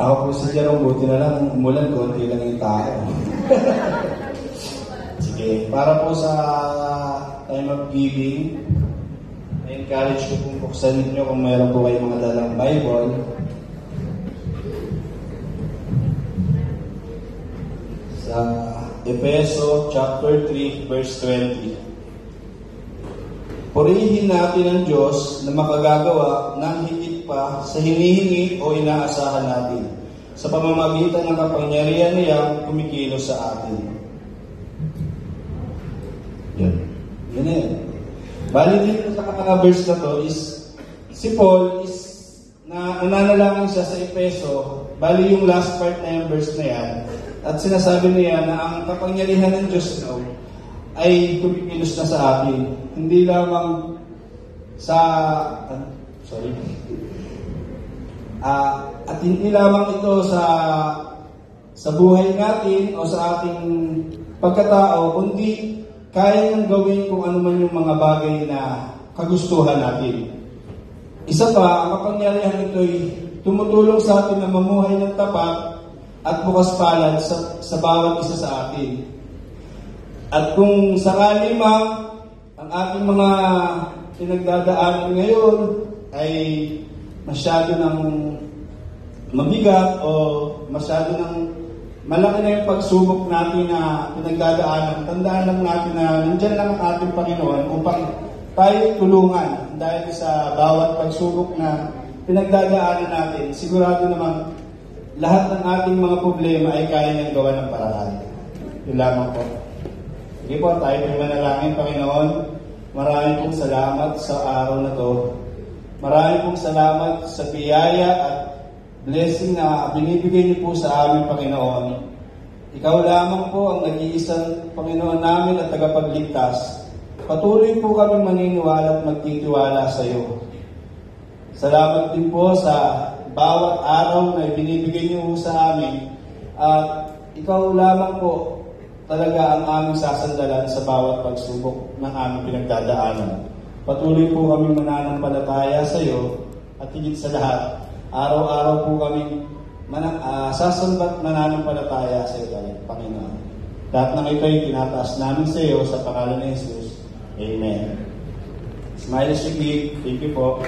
Ako po si Jerome, buti na lang umulan, konti lang yung tao. Sige, para po sa time of giving, na-encourage ko kung buksan ninyo kung mayroon po kayong mga dalang Bible. Sa Efeso chapter 3, verse 20. Purihin natin ang Diyos na makagagawa ng higit pa sa hinihingi o inaasahan natin sa pamamagitan ng kapangyarihan niyang kumikilos sa atin. Yan. Yan na yan. Bali dito sa verse na to is, si Paul is nananalangin siya sa Efeso. Bali yung last part na yung verse na yan. At sinasabi niya na ang kapangyarihan ng Diyos now ay kumikilos na sa atin. Hindi lamang sa at hindi lamang ito sa buhay natin o sa ating pagkatao, kundi kaya nang gawin kung ano man yung mga bagay na kagustuhan natin. Isa pa, ang kapangyarihan nito ay tumutulong sa atin na mamuhay ng tapat at bukas palad sa bawat isa sa atin. At kung sakali man ang ating mga pinagdadaanan ngayon ay masyado ng mabigat o masyado ng malaki na yung pagsubok natin na pinagdadaanan, tandaan lang natin na nandyan lang ang ating Panginoon upang tayo tulungan dahil sa bawat pagsubok na pinagdadaanan natin. Sigurado naman lahat ng ating mga problema ay kaya niyang gawa ng paraan. Yun lamang po. Sige po, tayo po manalangin, Panginoon. Maraming pong salamat sa araw na to. Maraming pong salamat sa biyaya at blessing na binibigay niyo po sa amin, Panginoon. Ikaw lamang po ang nag-iisang Panginoon namin at tagapagligtas. Patuloy po kami maniniwala at magtitiwala sa iyo. Salamat din po sa bawat araw na binibigay niyo sa amin. At ikaw lamang po talaga ang aming sasandalan sa bawat pagsubok ng aming pinagdadaanan. Patuloy po kami mananampalataya sa iyo at higit sa lahat, araw-araw po kami sasambat mananampalataya sa iyo, Panginoon. Lahat ng ito ay tinataas namin sa iyo sa pangalan ni Jesus. Amen. Smile as you give. Thank you po.